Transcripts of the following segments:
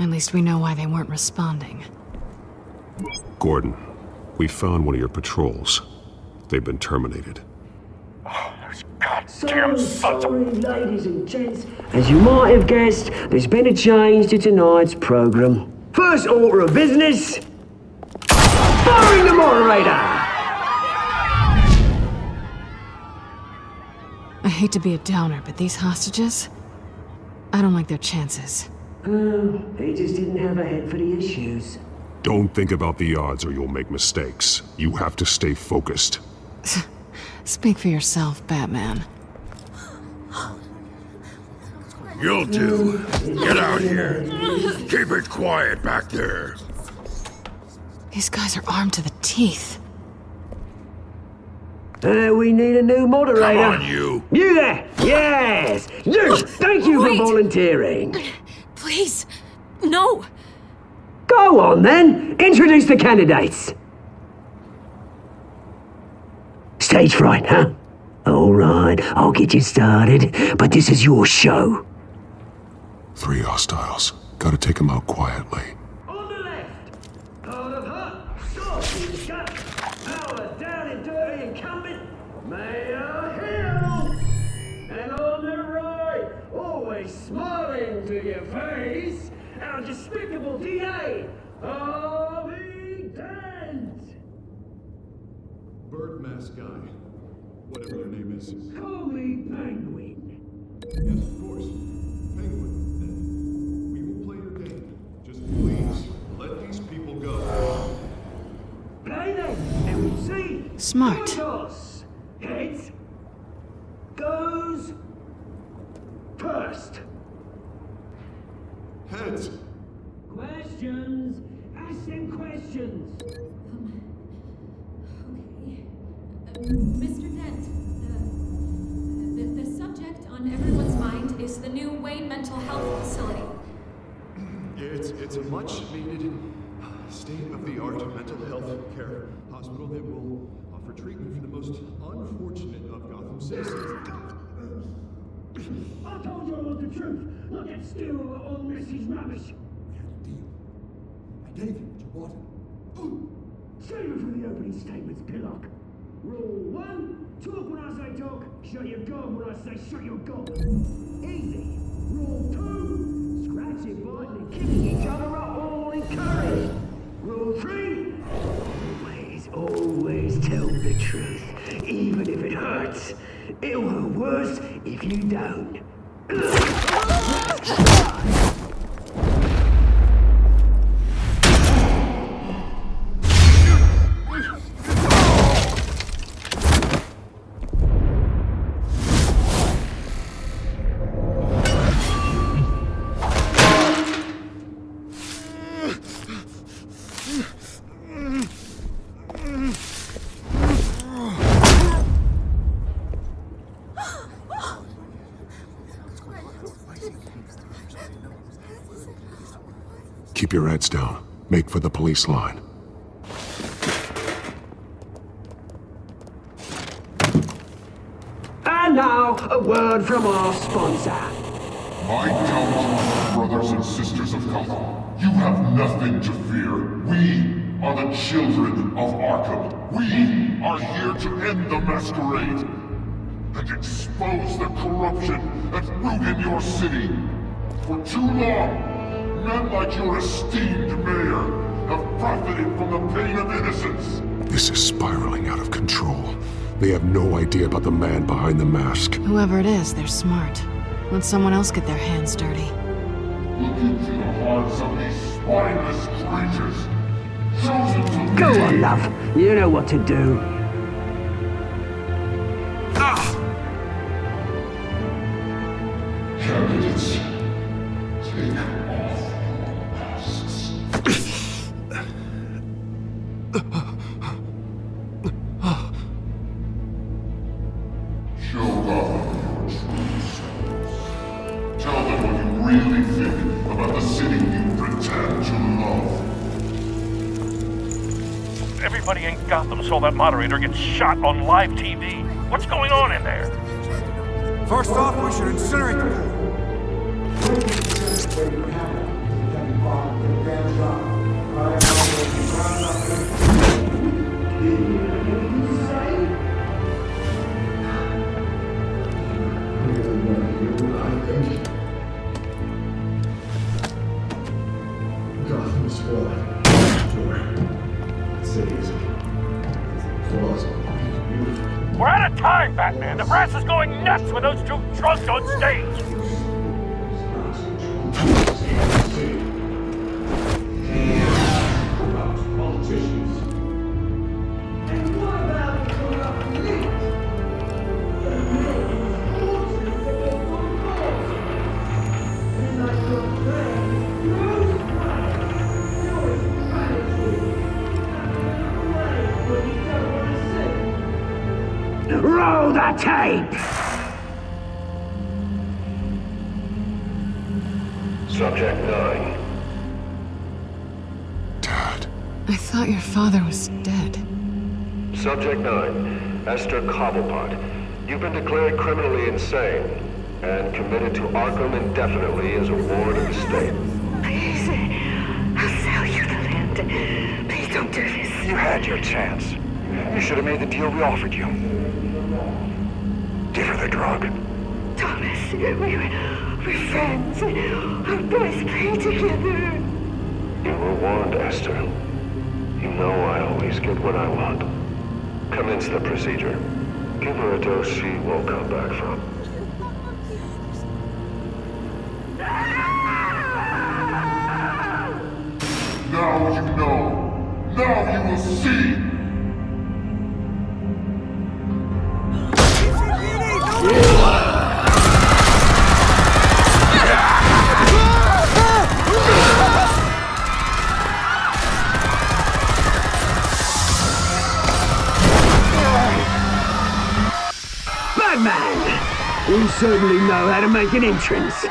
At least we know why they weren't responding. Gordon, we found one of your patrols. They've been terminated. Oh, those goddamn sons of... Ladies and gents, as you might have guessed, there's been a change to tonight's program. First order of business, firing the moderator! I hate to be a downer, but these hostages... I don't like their chances. He just didn't have a head for the issues. Don't think about the odds or you'll make mistakes. You have to stay focused. Speak for yourself, Batman. You'll do. Get out here. Keep it quiet back there. These guys are armed to the teeth. We need a new moderator. Come on, you. You there! Yes! You! Thank you for volunteering. Please, no. Go on then. Introduce the candidates. Stage fright, huh? All right, I'll get you started, but this is your show. 3 hostiles. Gotta take them out quietly. On the left, part of her, saucy gut, power down and dirty incumbent, Mayor Hill. And on the right, always smiling to your face, our despicable DA, Harvey Dent. Bird mask guy. Whatever your name is. Call me Penguin. Yes, of course. Penguin. Then we will play your game. Just please, let these people go. Play them, and we'll see. Smart. Toss. Heads. Goes. First. Heads. Questions. Ask them questions. Mr. Dent, the subject on everyone's mind is the new Wayne Mental Health Facility. It's a much-needed, state-of-the-art mental health care hospital that will offer treatment for the most unfortunate of Gotham citizens. I told you all the truth. Not that steal all Mrs. Rubbish. Deal. I gave you what you wanted. Save it for the opening statements, Pillock. Rule 1, talk when I say talk, shut your gob when I say shut your gob. Easy. Rule 2, scratching, biting and killing each other are all encouraged. Rule 3, always tell the truth, even if it hurts. It'll hurt worse if you don't. Keep your heads down. Make for the police line. And now, a word from our sponsor. My gallant brothers and sisters of Gotham, you have nothing to fear. We are the children of Arkham. We are here to end the masquerade and expose the corruption that ruined your city. For too long, men like your esteemed mayor have profited from the pain of innocence. This is spiraling out of control. They have no idea about the man behind the mask. Whoever it is, they're smart. Let someone else get their hands dirty. Look into the hearts of these spineless creatures. Chosen to Go lead. on, love. You know what to do. Candidates, take off your masks. Show Gotham your true selves. Tell them what you really think about the city you pretend to love. Everybody in Gotham saw that moderator get shot on live TV. What's going on in there? First off, we should incinerate the this floor. Door. City is claws. Beautiful. We're out of time, Batman! The brass is going nuts with those two drunks on stage! Politicians. And what about the corrupt elite? The men forces to get good laws. And like your friend, Bruce Wayne, doing strategy. Away when you don't want to see. Roll the tape! Subject 9. Dad. I thought your father was dead. Subject 9. Esther Cobblepot. You've been declared criminally insane and committed to Arkham indefinitely as a ward of the state. Please, I'll sell you the land. Please don't do this. You had your chance. You should have made the deal we offered you. Give her the drug. Thomas, we're friends. Our boys play together. You were warned, Esther. You know I always get what I want. Commence the procedure. Give her a dose she won't come back from. Now you know. Now you will see. Batman! You certainly know how to make an entrance.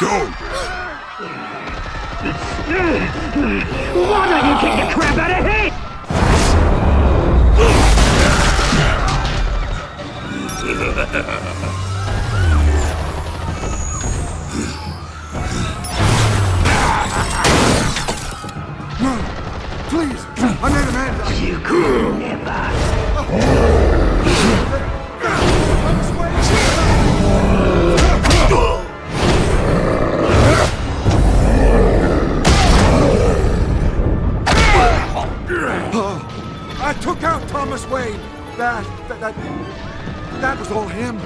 Go! Why don't you kick the crap out of him? Please, I made a man. You could never. I took out Thomas Wayne. That was all him.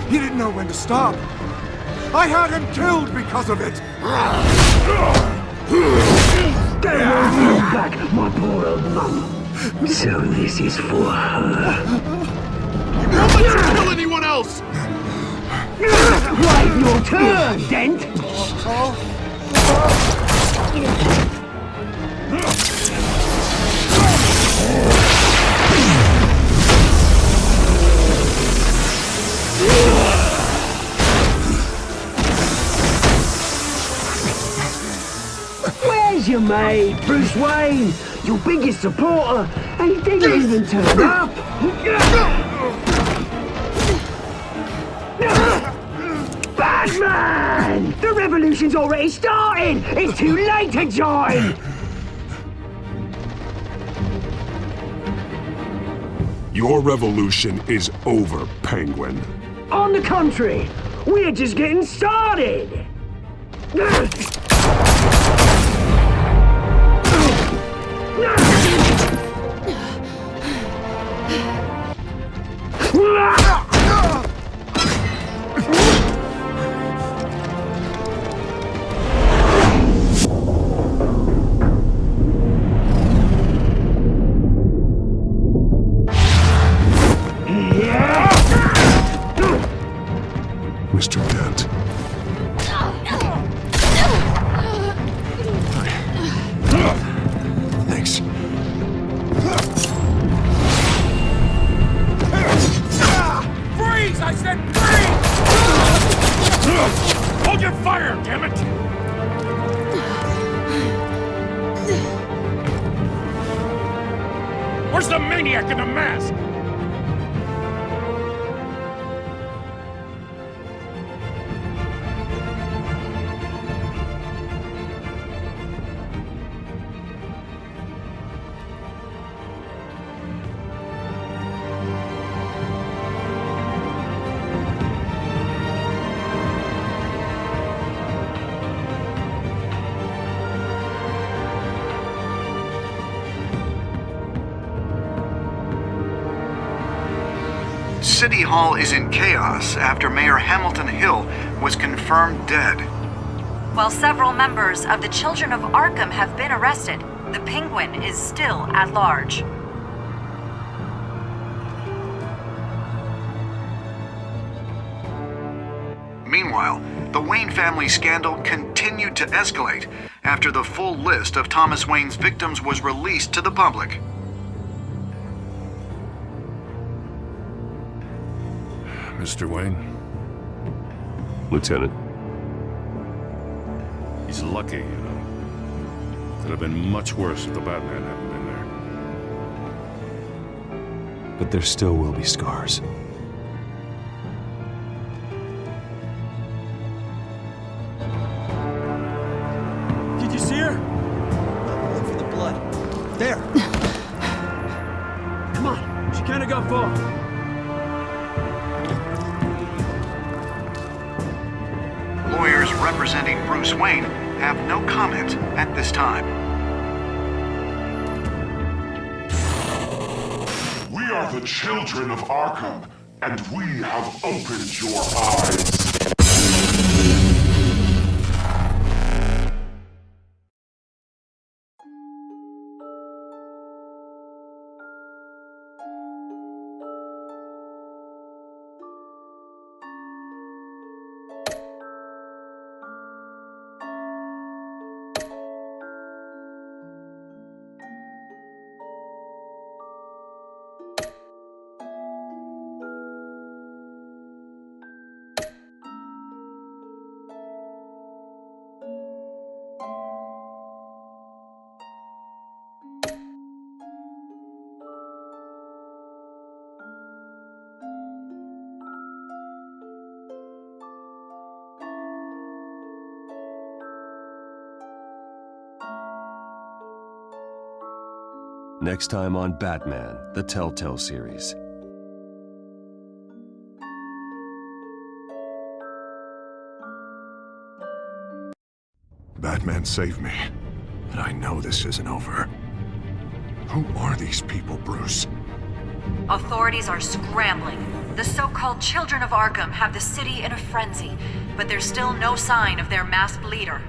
He didn't know when to stop. I had him killed because of it. Don't hold me back, my poor old mum. So this is for her. How about you kill anyone else? Wait your turn, Dent! Where's your mate, Bruce Wayne? Your biggest supporter, and he didn't even turn up! Batman! The revolution's already started! It's too late to join! Your revolution is over, Penguin. On the contrary, we're just getting started! Mr. Dent. Thanks. Freeze! I said freeze! Hold your fire, damn it! Where's the maniac in the mask? City Hall is in chaos after Mayor Hamilton Hill was confirmed dead. While several members of the Children of Arkham have been arrested, the Penguin is still at large. Meanwhile, the Wayne family scandal continued to escalate after the full list of Thomas Wayne's victims was released to the public. Mr. Wayne? Lieutenant. He's lucky, you know. Could have been much worse if the Batman hadn't been there. But there still will be scars. Did you see her? Look for the blood. There! Come on, she can't have gone far. Lawyers representing Bruce Wayne have no comment at this time. We are the children of Arkham, and we have opened your eyes. Next time on Batman, the Telltale Series. Batman saved me, but I know this isn't over. Who are these people, Bruce? Authorities are scrambling. The so-called Children of Arkham have the city in a frenzy, but there's still no sign of their masked leader.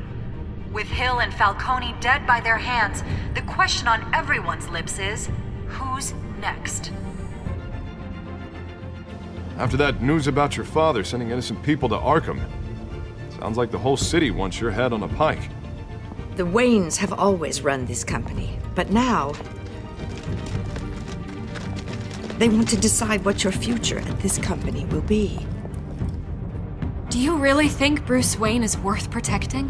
With Hill and Falcone dead by their hands, the question on everyone's lips is, who's next? After that news about your father sending innocent people to Arkham, sounds like the whole city wants your head on a pike. The Waynes have always run this company, but now they want to decide what your future at this company will be. Do you really think Bruce Wayne is worth protecting?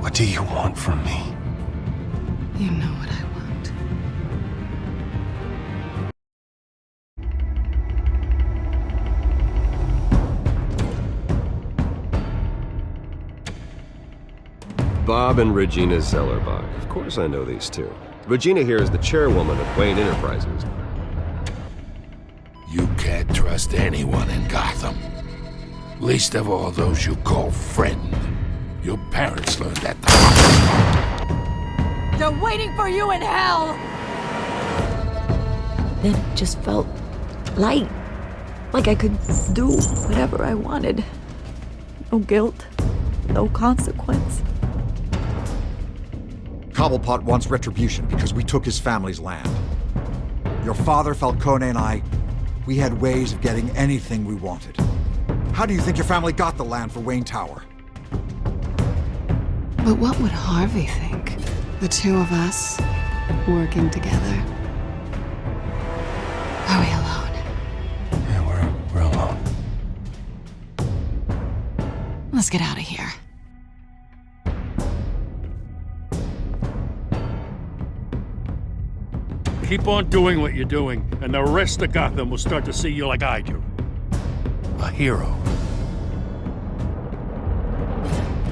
What do you want from me? You know what I want. Bob and Regina Zellerbach. Of course I know these two. Regina here is the chairwoman of Wayne Enterprises. You can't trust anyone in Gotham. Least of all those you call friend. Your parents learned that. They're waiting for you in hell! Then it just felt light. Like I could do whatever I wanted. No guilt, no consequence. Cobblepot wants retribution because we took his family's land. Your father, Falcone, and I, we had ways of getting anything we wanted. How do you think your family got the land for Wayne Tower? But what would Harvey think? The two of us working together. Are we alone? Yeah, we're alone. Let's get out of here. Keep on doing what you're doing, and the rest of Gotham will start to see you like I do. A hero.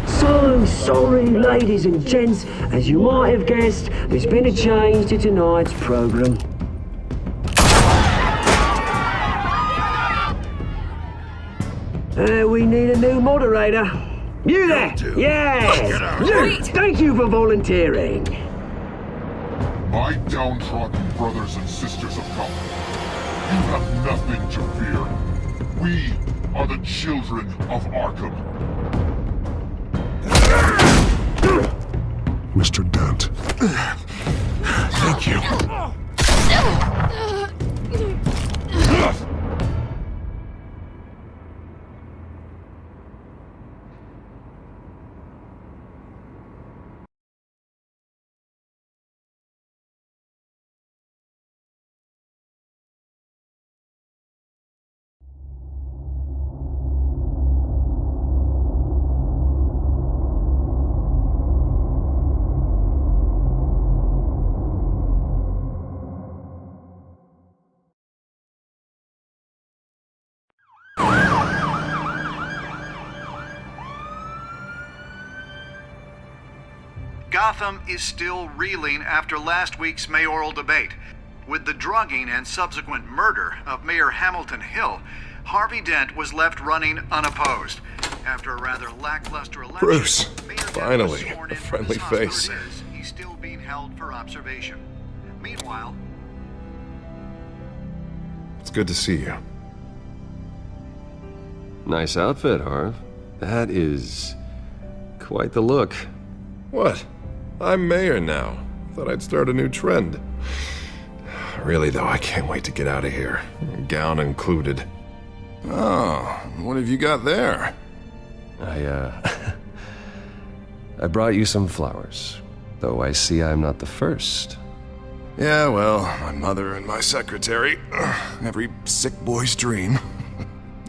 So sorry, ladies and gents. As you might have guessed, there's been a change to tonight's program. We need a new moderator. You there! Yes! Thank you for volunteering. My downtrodden brothers and sisters of Gotham, you have nothing to fear. We are the children of Arkham. Mr. Dent. Thank you. Gotham is still reeling after last week's mayoral debate. With the drugging and subsequent murder of Mayor Hamilton Hill, Harvey Dent was left running unopposed. After a rather lackluster election, Bruce, Mayor Dent was finally, sworn a in friendly for this face. hospital. He's still being held for observation. Meanwhile, It's good to see you. Nice outfit, Harv. That is quite the look. What? I'm mayor now. Thought I'd start a new trend. Really, though, I can't wait to get out of here. Gown included. Oh, what have you got there? I brought you some flowers. Though I see I'm not the first. Yeah, well, my mother and my secretary. Every sick boy's dream.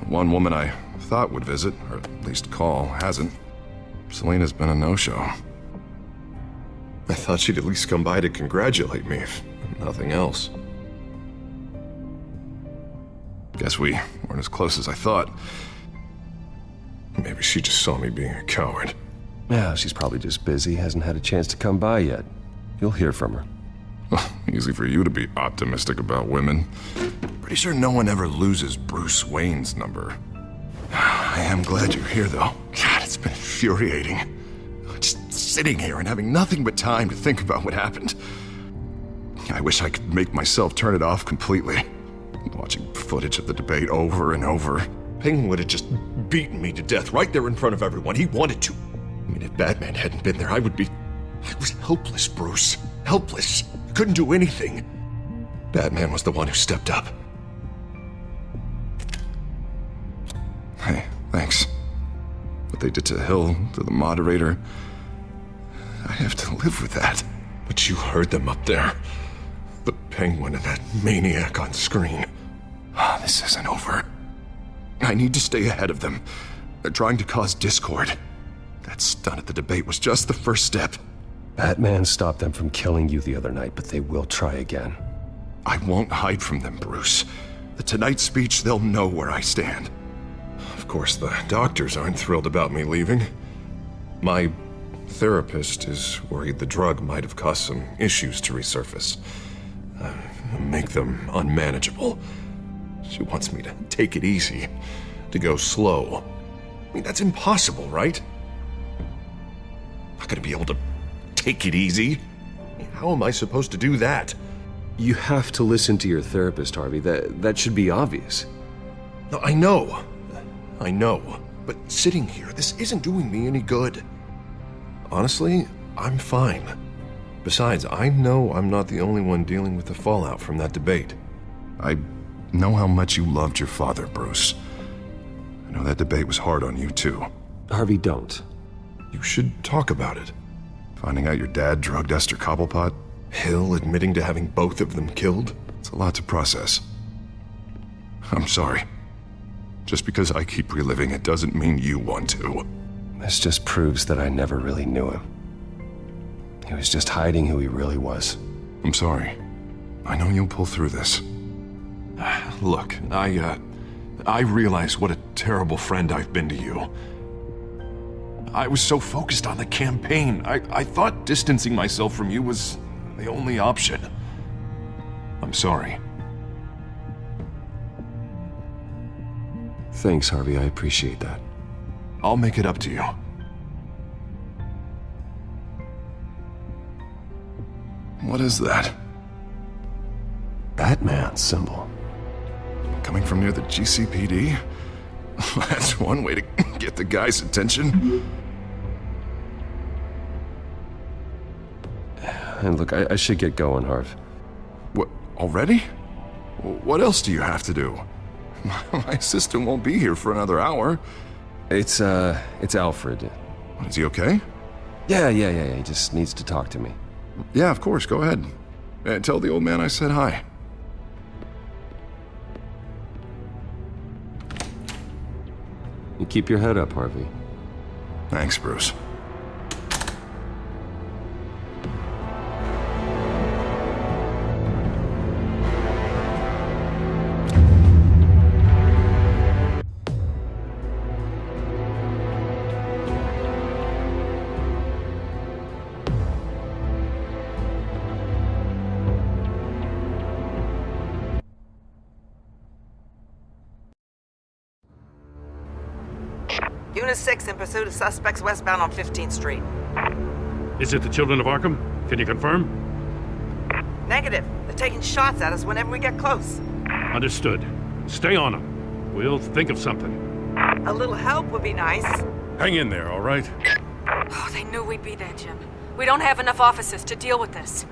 One woman I thought would visit, or at least call, hasn't. Selena's been a no-show. I thought she'd at least come by to congratulate me, if nothing else. Guess we weren't as close as I thought. Maybe she just saw me being a coward. Yeah, she's probably just busy, hasn't had a chance to come by yet. You'll hear from her. Easy for you to be optimistic about women. Pretty sure no one ever loses Bruce Wayne's number. I am glad you're here, though. God, it's been infuriating. Just sitting here and having nothing but time to think about what happened. I wish I could make myself turn it off completely. Watching footage of the debate over and over. Penguin would have just beaten me to death right there in front of everyone. He wanted to. I mean, if Batman hadn't been there, I was helpless, Bruce. Helpless. I couldn't do anything. Batman was the one who stepped up. Hey, thanks. What they did to Hill, to the moderator, I have to live with that. But you heard them up there. The Penguin and that maniac on screen. This isn't over. I need to stay ahead of them. They're trying to cause discord. That stunt at the debate was just the first step. Batman stopped them from killing you the other night, but they will try again. I won't hide from them, Bruce. The Tonight speech, they'll know where I stand. Of course, the doctors aren't thrilled about me leaving. My therapist is worried the drug might have caused some issues to resurface. Make them unmanageable. She wants me to take it easy, to go slow. I mean, that's impossible, right? Not gonna be able to take it easy. How am I supposed to do that? You have to listen to your therapist, Harvey. That should be obvious. No, I know. But sitting here, this isn't doing me any good. Honestly, I'm fine. Besides, I know I'm not the only one dealing with the fallout from that debate. I know how much you loved your father, Bruce. I know that debate was hard on you, too. Harvey, don't. You should talk about it. Finding out your dad drugged Esther Cobblepot, Hill admitting to having both of them killed. It's a lot to process. I'm sorry. Just because I keep reliving it doesn't mean you want to. This just proves that I never really knew him. He was just hiding who he really was. I'm sorry. I know you'll pull through this. Look, I realize what a terrible friend I've been to you. I was so focused on the campaign. I thought distancing myself from you was the only option. I'm sorry. Thanks, Harvey. I appreciate that. I'll make it up to you. What is that? Batman symbol. Coming from near the GCPD? That's one way to get the guy's attention. And look, I should get going, Harv. What, already? What else do you have to do? My assistant won't be here for another hour. It's Alfred. Is he okay? Yeah, he just needs to talk to me. Yeah, of course, go ahead. Tell the old man I said hi. You keep your head up, Harvey. Thanks, Bruce. Unit 6 in pursuit of suspects westbound on 15th Street. Is it the Children of Arkham? Can you confirm? Negative. They're taking shots at us whenever we get close. Understood. Stay on them. We'll think of something. A little help would be nice. Hang in there, all right? Oh, they knew we'd be there, Jim. We don't have enough officers to deal with this.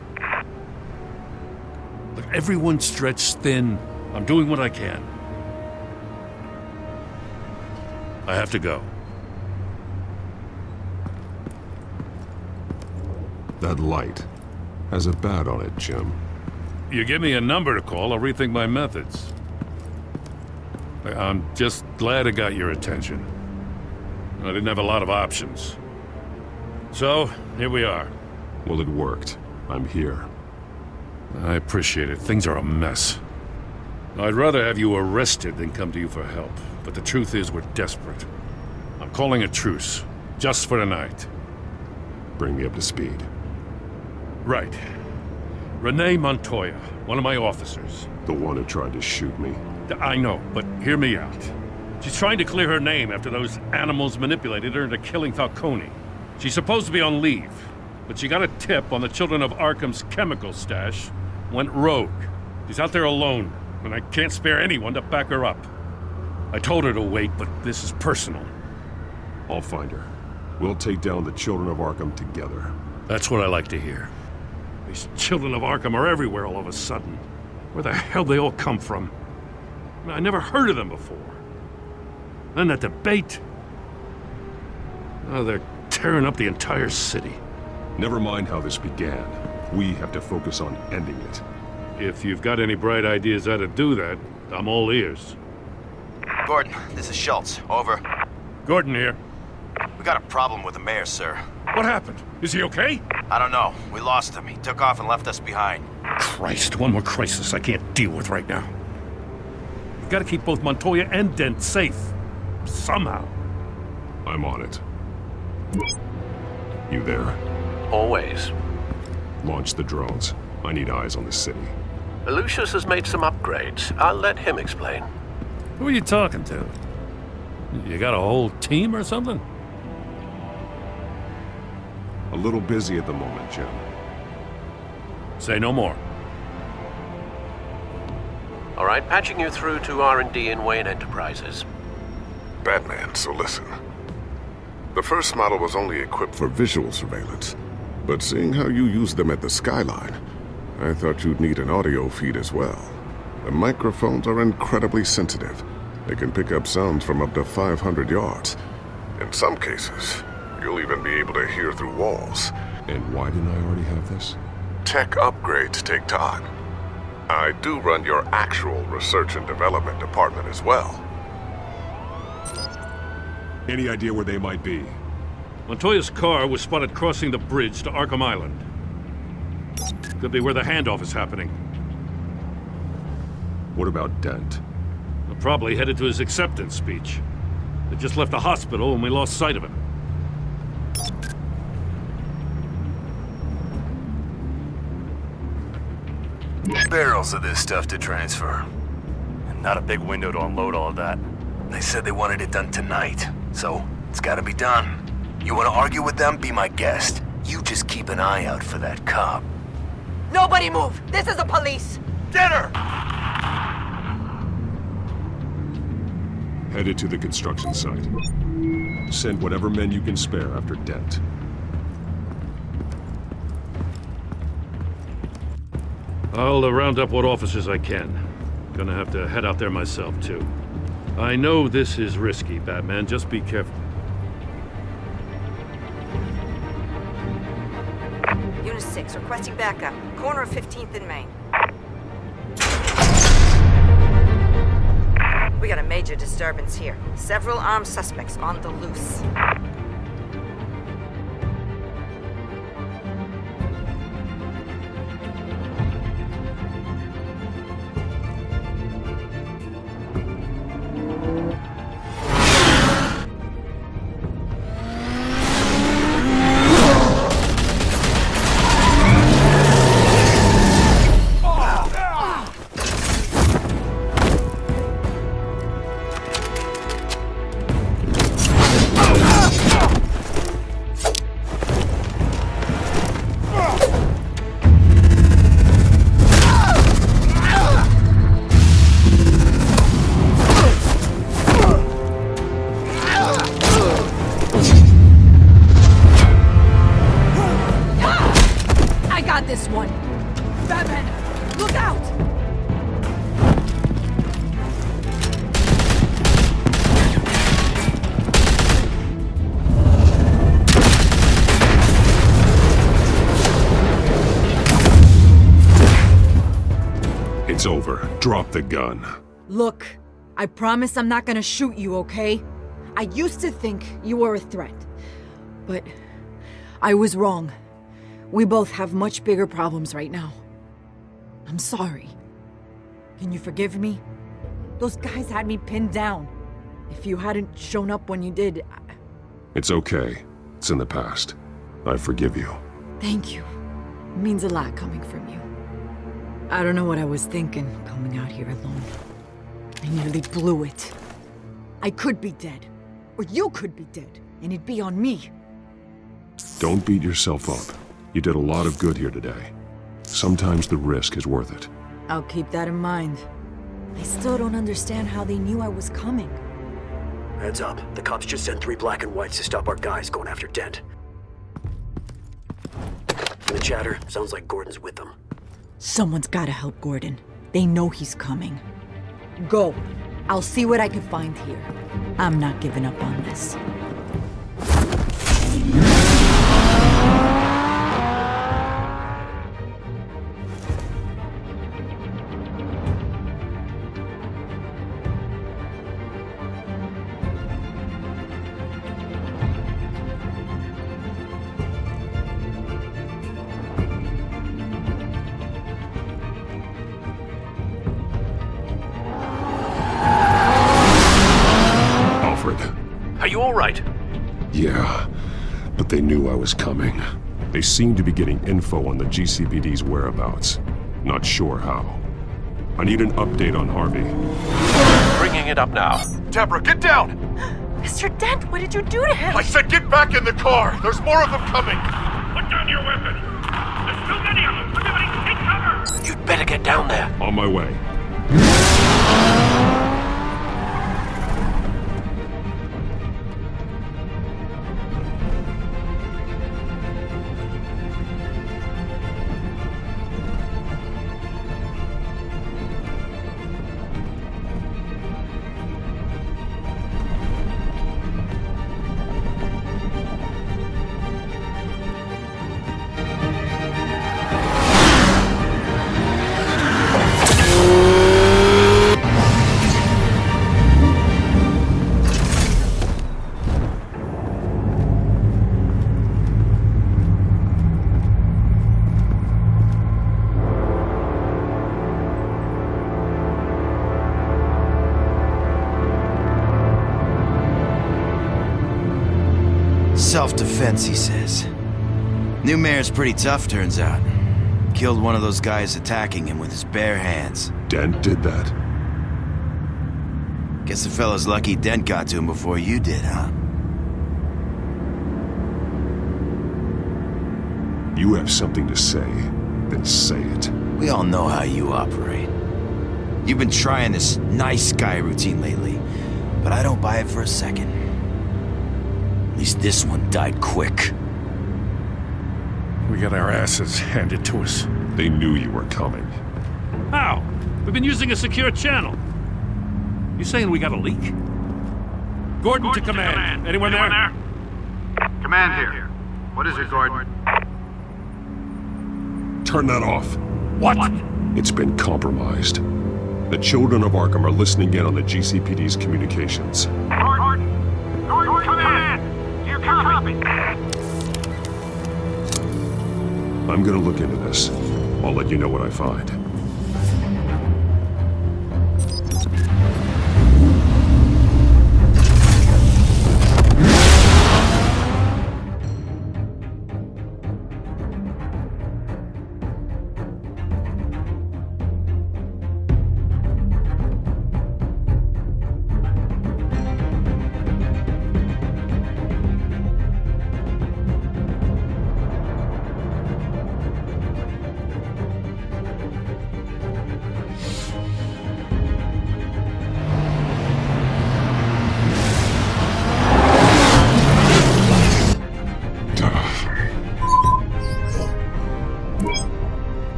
Look, everyone's stretched thin. I'm doing what I can. I have to go. That light has a bat on it, Jim. You give me a number to call, I'll rethink my methods. I'm just glad I got your attention. I didn't have a lot of options. So, here we are. Well, it worked. I'm here. I appreciate it. Things are a mess. I'd rather have you arrested than come to you for help. But the truth is, we're desperate. I'm calling a truce, just for tonight. Bring me up to speed. Right. Renee Montoya, one of my officers. The one who tried to shoot me. I know, but hear me out. She's trying to clear her name after those animals manipulated her into killing Falcone. She's supposed to be on leave, but she got a tip on the Children of Arkham's chemical stash, went rogue. She's out there alone, and I can't spare anyone to back her up. I told her to wait, but this is personal. I'll find her. We'll take down the Children of Arkham together. That's what I like to hear. These Children of Arkham are everywhere all of a sudden. Where the hell they all come from? I never heard of them before. Then that debate. Oh, they're tearing up the entire city. Never mind how this began. We have to focus on ending it. If you've got any bright ideas how to do that, I'm all ears. Gordon, this is Schultz. Over. Gordon here. We got a problem with the mayor, sir. What happened? Is he okay? I don't know. We lost him. He took off and left us behind. Christ, one more crisis I can't deal with right now. We've got to keep both Montoya and Dent safe. Somehow. I'm on it. You there? Always. Launch the drones. I need eyes on the city. Lucius has made some upgrades. I'll let him explain. Who are you talking to? You got a whole team or something? A little busy at the moment, Jim. Say no more. All right, patching you through to R&D in Wayne Enterprises. Batman, so listen. The first model was only equipped for visual surveillance, but seeing how you use them at the Skyline, I thought you'd need an audio feed as well. The microphones are incredibly sensitive. They can pick up sounds from up to 500 yards. In some cases, you'll even be able to hear through walls. And why didn't I already have this? Tech upgrades take time. I do run your actual research and development department as well. Any idea where they might be? Montoya's car was spotted crossing the bridge to Arkham Island. Could be where the handoff is happening. What about Dent? Probably headed to his acceptance speech. They just left the hospital and we lost sight of him. Barrels of this stuff to transfer. And not a big window to unload all of that. They said they wanted it done tonight, so it's gotta be done. You wanna argue with them? Be my guest. You just keep an eye out for that cop. Nobody move! This is the police! Get her! Headed to the construction site. Send whatever men you can spare after Dent. I'll round up what officers I can. Gonna have to head out there myself, too. I know this is risky, Batman. Just be careful. Unit 6, requesting backup. Corner of 15th and Main. We got a major disturbance here. Several armed suspects on the loose. This one. Batman, look out! It's over. Drop the gun. Look, I promise I'm not gonna shoot you, okay? I used to think you were a threat, but I was wrong. We both have much bigger problems right now. I'm sorry. Can you forgive me? Those guys had me pinned down. If you hadn't shown up when you did, It's okay. It's in the past. I forgive you. Thank you. It means a lot coming from you. I don't know what I was thinking, coming out here alone. I nearly blew it. I could be dead. Or you could be dead, and it'd be on me. Don't beat yourself up. You did a lot of good here today. Sometimes the risk is worth it. I'll keep that in mind. I still don't understand how they knew I was coming. Heads up. The cops just sent 3 black and whites to stop our guys going after Dent. From the chatter, sounds like Gordon's with them. Someone's gotta help Gordon. They know he's coming. Go. I'll see what I can find here. I'm not giving up on this. Are you all right? Yeah, but they knew I was coming. They seemed to be getting info on the GCPD's whereabouts. Not sure how. I need an update on Harvey. Bringing it up now. Deborah, get down! Mr. Dent, what did you do to him? I said get back in the car! There's more of them coming! Put down your weapon! There's too many of them! Everybody take cover! You'd better get down there. On my way. Self-defense, he says. New mayor's pretty tough, turns out. Killed one of those guys attacking him with his bare hands. Dent did that? Guess the fella's lucky Dent got to him before you did, huh? You have something to say. then say it. We all know how you operate. You've been trying this nice guy routine lately, but I don't buy it for a second. At least this one died quick. We got our asses handed to us. They knew you were coming. How? We've been using a secure channel. You saying we got a leak? Gordon to command. Anyone there? Command here. What is it, Gordon? Turn that off. What? It's been compromised. The children of Arkham are listening in on the GCPD's communications. Gordon, command! Do you copy? I'm gonna look into this. I'll let you know what I find.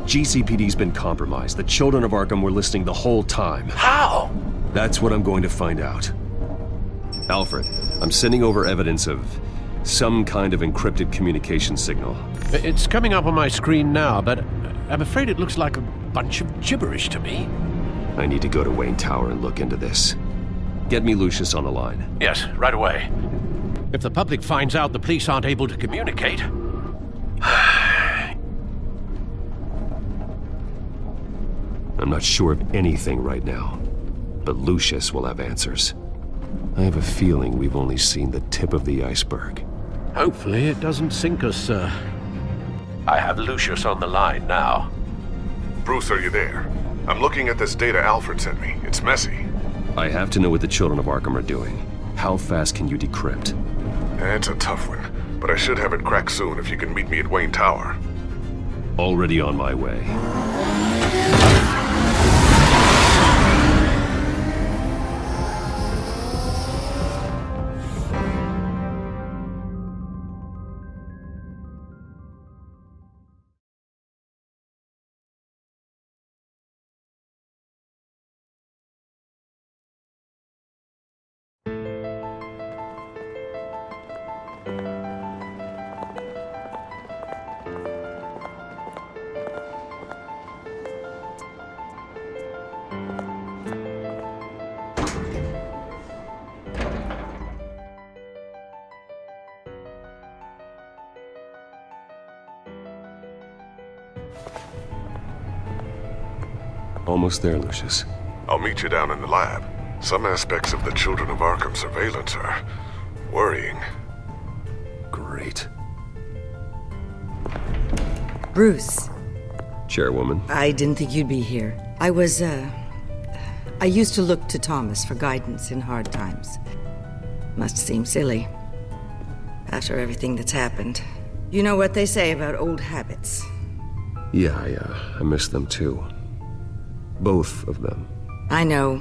GCPD's been compromised. The children of Arkham were listening the whole time. How? That's what I'm going to find out. Alfred, I'm sending over evidence of some kind of encrypted communication signal. It's coming up on my screen now, but I'm afraid it looks like a bunch of gibberish to me. I need to go to Wayne Tower and look into this. Get me Lucius on the line. Yes, right away. If the public finds out the police aren't able to communicate... I'm not sure of anything right now, but Lucius will have answers. I have a feeling we've only seen the tip of the iceberg. Hopefully it doesn't sink us, sir. I have Lucius on the line now. Bruce, are you there? I'm looking at this data Alfred sent me. It's messy. I have to know what the children of Arkham are doing. How fast can you decrypt? It's a tough one, but I should have it cracked soon if you can meet me at Wayne Tower. Already on my way. Almost there, Lucius. I'll meet you down in the lab. Some aspects of the Children of Arkham surveillance are worrying. Great. Bruce. Chairwoman. I didn't think you'd be here. I used to look to Thomas for guidance in hard times. Must seem silly. After everything that's happened. You know what they say about old habits. Yeah, I miss them too. Both of them. I know.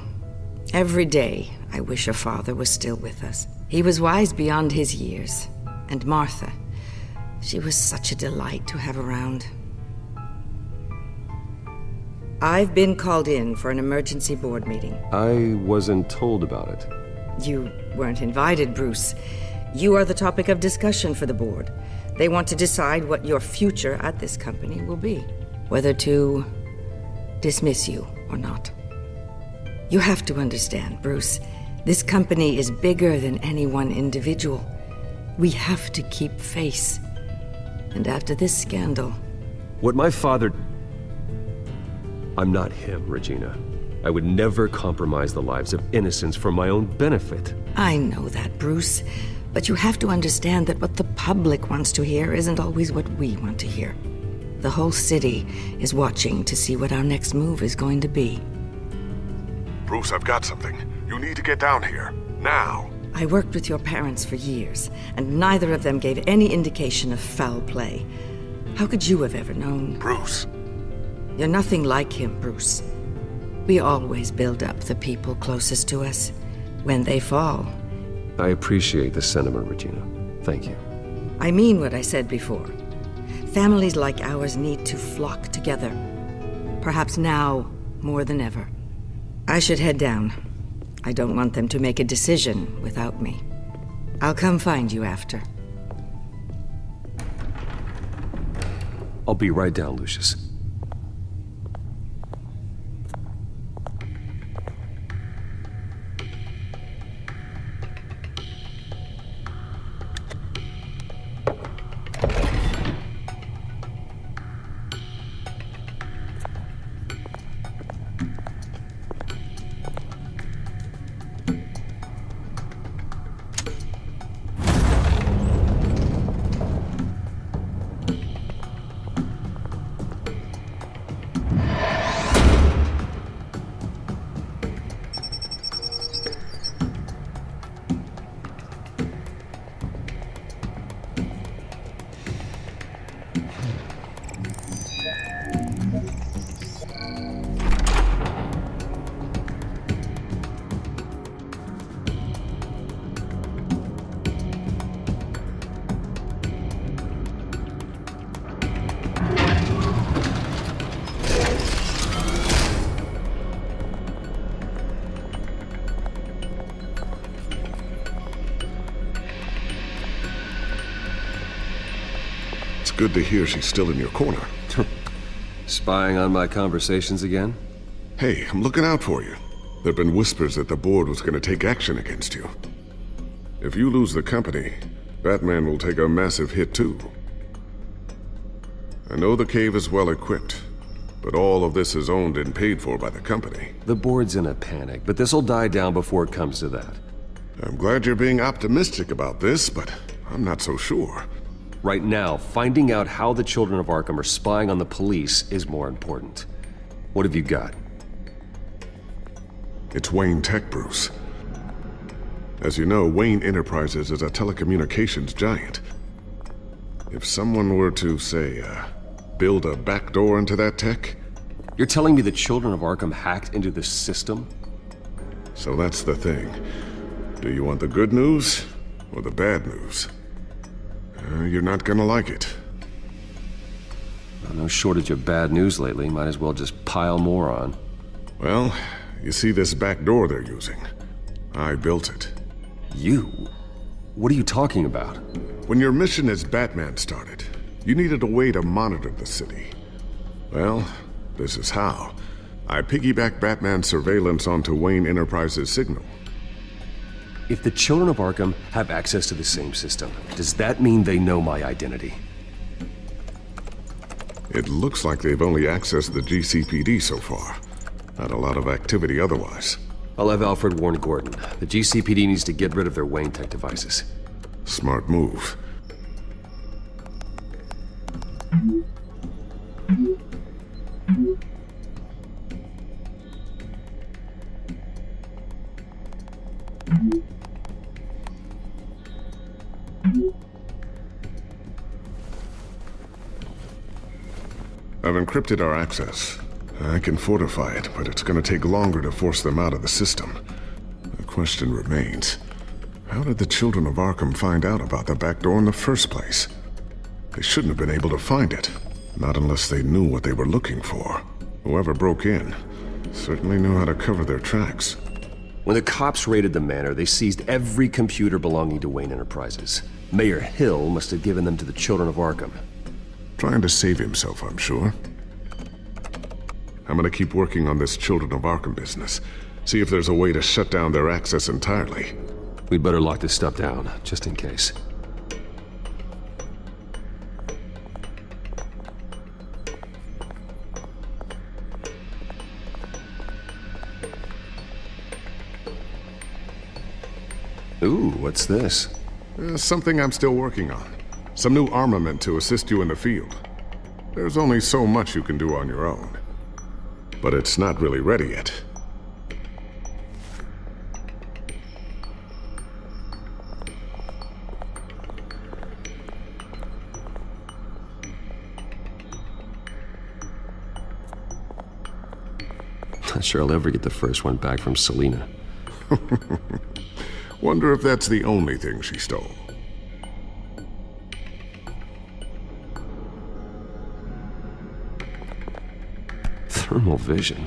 Every day, I wish your father was still with us. He was wise beyond his years. And Martha, she was such a delight to have around. I've been called in for an emergency board meeting. I wasn't told about it. You weren't invited, Bruce. You are the topic of discussion for the board. They want to decide what your future at this company will be. Whether to dismiss you or not. You have to understand, Bruce. This company is bigger than any one individual. We have to keep face. And after this scandal... What my father... I'm not him, Regina. I would never compromise the lives of innocents for my own benefit. I know that, Bruce. But you have to understand that what the public wants to hear isn't always what we want to hear. The whole city is watching to see what our next move is going to be. Bruce, I've got something. You need to get down here. Now. I worked with your parents for years, and neither of them gave any indication of foul play. How could you have ever known? Bruce. You're nothing like him, Bruce. We always build up the people closest to us. When they fall. I appreciate the sentiment, Regina. Thank you. I mean what I said before. Families like ours need to flock together. Perhaps now more than ever. I should head down. I don't want them to make a decision without me. I'll come find you after. I'll be right down, Lucius. Good to hear she's still in your corner. Spying on my conversations again? Hey, I'm looking out for you. There've been whispers that the board was going to take action against you. If you lose the company, Batman will take a massive hit too. I know the cave is well equipped, but all of this is owned and paid for by the company. The board's in a panic, but this'll die down before it comes to that. I'm glad you're being optimistic about this, but I'm not so sure. Right now, finding out how the children of Arkham are spying on the police is more important. What have you got? It's Wayne Tech, Bruce. As you know, Wayne Enterprises is a telecommunications giant. If someone were to, say, build a backdoor into that tech... You're telling me the children of Arkham hacked into this system? So that's the thing. Do you want the good news or the bad news? You're not gonna like it. No shortage of bad news lately. Might as well just pile more on. Well, you see this back door they're using? I built it. You? What are you talking about? When your mission as Batman started, you needed a way to monitor the city. Well, this is how. I piggybacked Batman's surveillance onto Wayne Enterprises' signal. If the children of Arkham have access to the same system, does that mean they know my identity? It looks like they've only accessed the GCPD so far. Not a lot of activity otherwise. I'll have Alfred warn Gordon. The GCPD needs to get rid of their Wayne Tech devices. Smart move. I've encrypted our access. I can fortify it, but it's gonna take longer to force them out of the system. The question remains, how did the children of Arkham find out about the back door in the first place? They shouldn't have been able to find it. Not unless they knew what they were looking for. Whoever broke in certainly knew how to cover their tracks. When the cops raided the manor, they seized every computer belonging to Wayne Enterprises. Mayor Hill must have given them to the children of Arkham. Trying to save himself, I'm sure. I'm gonna keep working on this Children of Arkham business. See if there's a way to shut down their access entirely. We'd better lock this stuff down, just in case. Ooh, what's this? Something I'm still working on. Some new armament to assist you in the field. There's only so much you can do on your own. But it's not really ready yet. Not sure I'll ever get the first one back from Selena. Wonder if that's the only thing she stole. Thermal vision.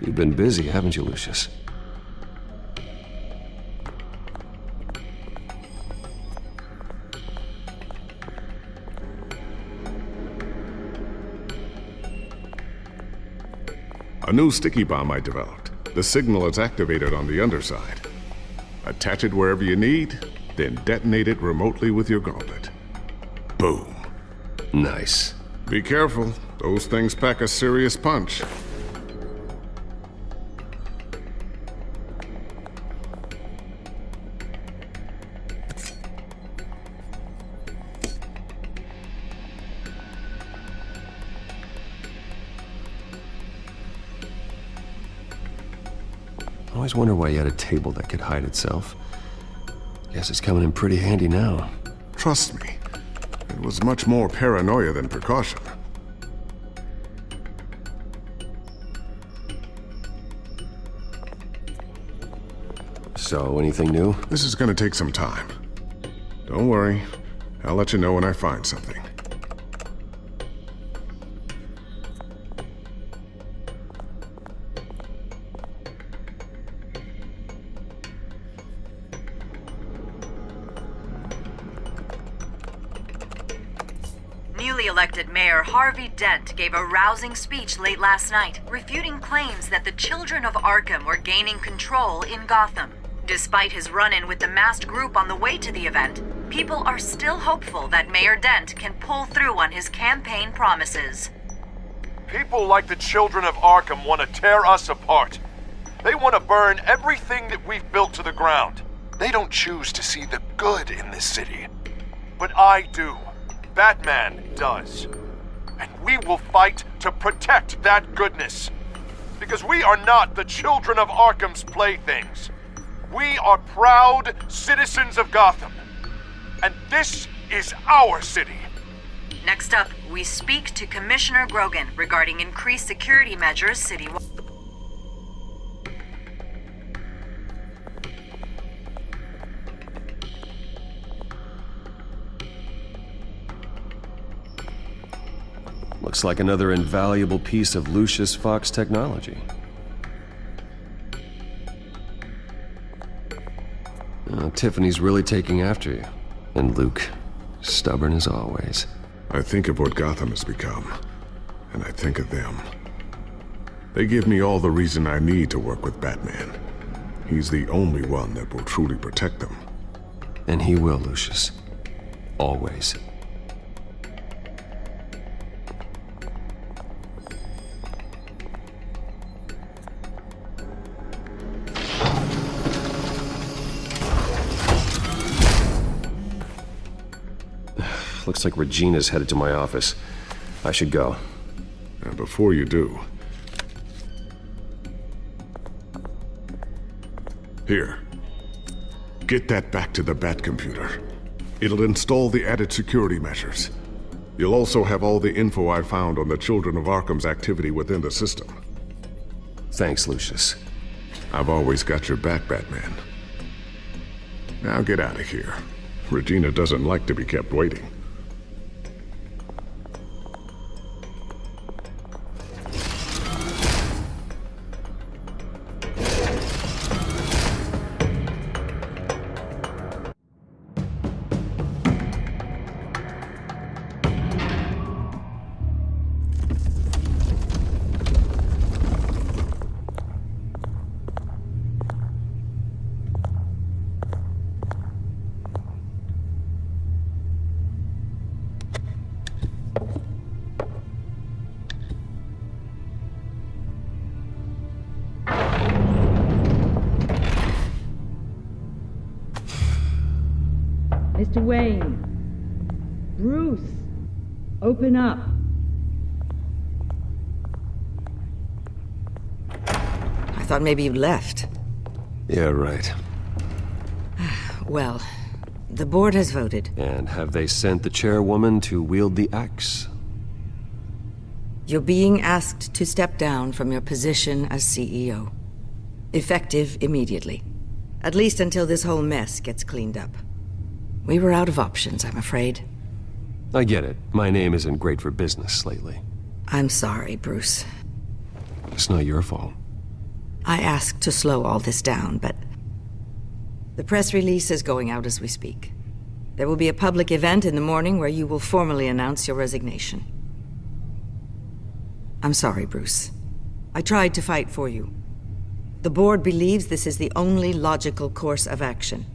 You've been busy, haven't you, Lucius? A new sticky bomb I developed. The signal is activated on the underside. Attach it wherever you need, then detonate it remotely with your gauntlet. Boom. Nice. Be careful. Those things pack a serious punch. I always wonder why you had a table that could hide itself. Guess it's coming in pretty handy now. Trust me, it was much more paranoia than precaution. So, anything new? This is gonna take some time. Don't worry, I'll let you know when I find something. Newly elected Mayor Harvey Dent gave a rousing speech late last night, refuting claims that the children of Arkham were gaining control in Gotham. Despite his run-in with the masked group on the way to the event, people are still hopeful that Mayor Dent can pull through on his campaign promises. People like the children of Arkham want to tear us apart. They want to burn everything that we've built to the ground. They don't choose to see the good in this city. But I do. Batman does. And we will fight to protect that goodness. Because we are not the children of Arkham's playthings. We are proud citizens of Gotham. And this is our city. Next up, we speak to Commissioner Grogan regarding increased security measures citywide. Looks like another invaluable piece of Lucius Fox technology. Tiffany's really taking after you. And Luke, stubborn as always. I think of what Gotham has become, and I think of them. They give me all the reason I need to work with Batman. He's the only one that will truly protect them. And he will, Lucius. Always. Looks like Regina's headed to my office. I should go. And before you do... Here. Get that back to the Bat computer. It'll install the added security measures. You'll also have all the info I found on the Children of Arkham's activity within the system. Thanks, Lucius. I've always got your back, Batman. Now get out of here. Regina doesn't like to be kept waiting. Mr. Wayne. Bruce. Open up. I thought maybe you left. Yeah, right. Well, the board has voted. And have they sent the chairwoman to wield the axe? You're being asked to step down from your position as CEO. Effective immediately. At least until this whole mess gets cleaned up. We were out of options, I'm afraid. I get it. My name isn't great for business lately. I'm sorry, Bruce. It's not your fault. I asked to slow all this down, but the press release is going out as we speak. There will be a public event in the morning where you will formally announce your resignation. I'm sorry, Bruce. I tried to fight for you. The board believes this is the only logical course of action.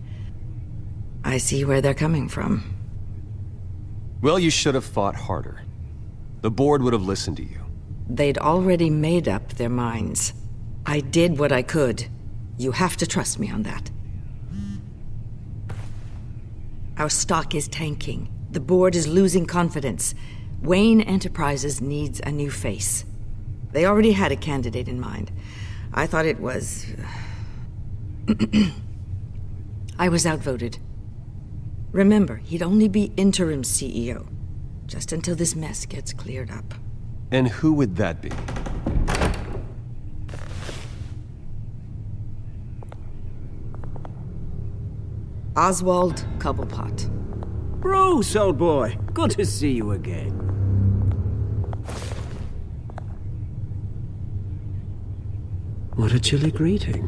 I see where they're coming from. Well, you should have fought harder. The board would have listened to you. They'd already made up their minds. I did what I could. You have to trust me on that. Our stock is tanking. The board is losing confidence. Wayne Enterprises needs a new face. They already had a candidate in mind. I thought it was... I was outvoted. Remember, he'd only be interim CEO, just until this mess gets cleared up. And who would that be? Oswald Cobblepot. Bruce, old boy. Good to see you again. What a chilly greeting.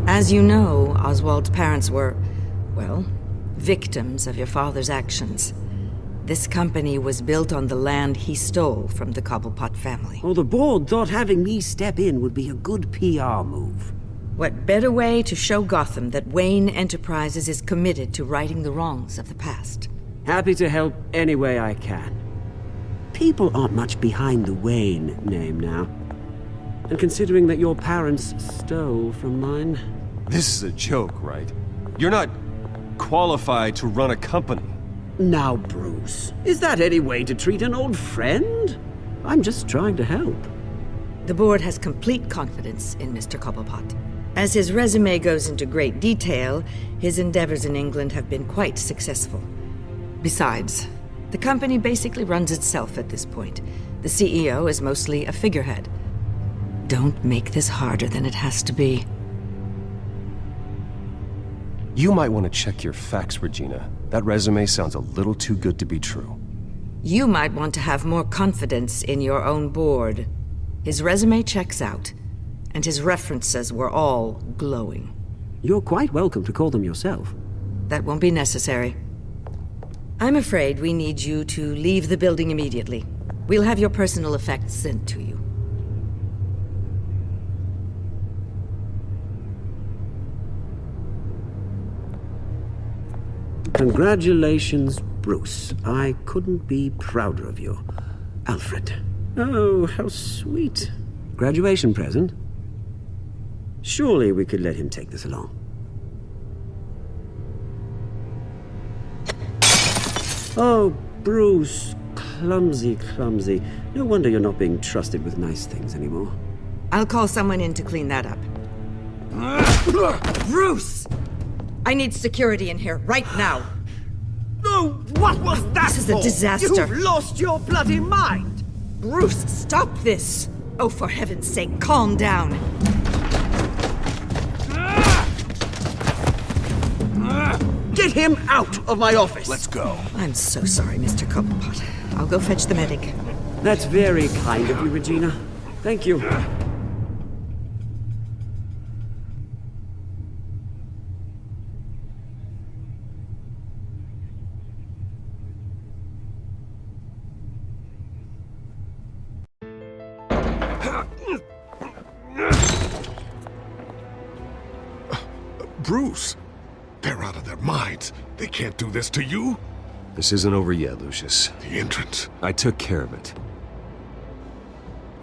As you know, Oswald's parents were, well, victims of your father's actions. This company was built on the land he stole from the Cobblepot family. Well, the board thought having me step in would be a good PR move. What better way to show Gotham that Wayne Enterprises is committed to righting the wrongs of the past? Happy to help any way I can. People aren't much behind the Wayne name now. And considering that your parents stole from mine... This is a joke, right? You're not qualified to run a company. Now, Bruce, is that any way to treat an old friend? I'm just trying to help. The board has complete confidence in Mr. Cobblepot. As his resume goes into great detail, his endeavors in England have been quite successful. Besides, the company basically runs itself at this point. The CEO is mostly a figurehead. Don't make this harder than it has to be. You might want to check your facts, Regina. That resume sounds a little too good to be true. You might want to have more confidence in your own board. His resume checks out, and his references were all glowing. You're quite welcome to call them yourself. That won't be necessary. I'm afraid we need you to leave the building immediately. We'll have your personal effects sent to you. Congratulations, Bruce. I couldn't be prouder of you. Alfred. Oh, how sweet. Graduation present? Surely we could let him take this along. Oh, Bruce. Clumsy, clumsy. No wonder you're not being trusted with nice things anymore. I'll call someone in to clean that up. Bruce! I need security in here, right now. Oh, what was that This is a disaster. You've lost your bloody mind! Bruce, stop this! Oh, for heaven's sake, calm down. Get him out of my office! Let's go. I'm so sorry, Mr. Cobblepot. I'll go fetch the medic. That's very kind of you, Regina. Thank you. Bruce, they're out of their minds. They can't do this to you. This isn't over yet, Lucius. The entrance. I took care of it.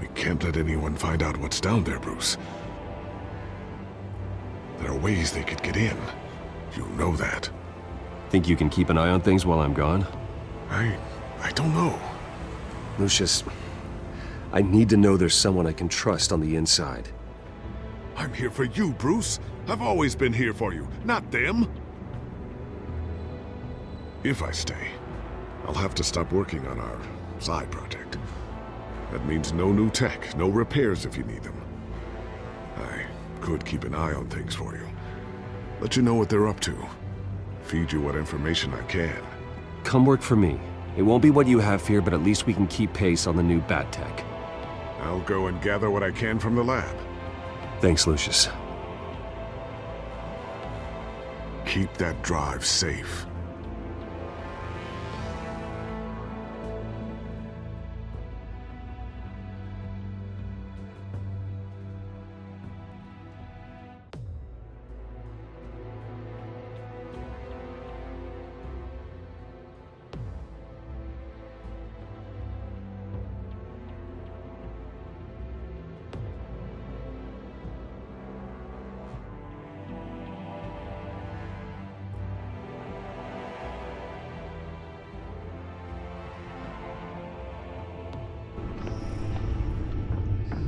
We can't let anyone find out what's down there, Bruce. There are ways they could get in. You know that. Think you can keep an eye on things while I'm gone? I don't know. Lucius, I need to know there's someone I can trust on the inside. I'm here for you, Bruce. I've always been here for you, not them. If I stay, I'll have to stop working on our Side project. That means no new tech, no repairs if you need them. I could keep an eye on things for you. Let you know what they're up to. Feed you what information I can. Come work for me. It won't be what you have here, but at least we can keep pace on the new bat tech. I'll go and gather what I can from the lab. Thanks, Lucius. Keep that drive safe.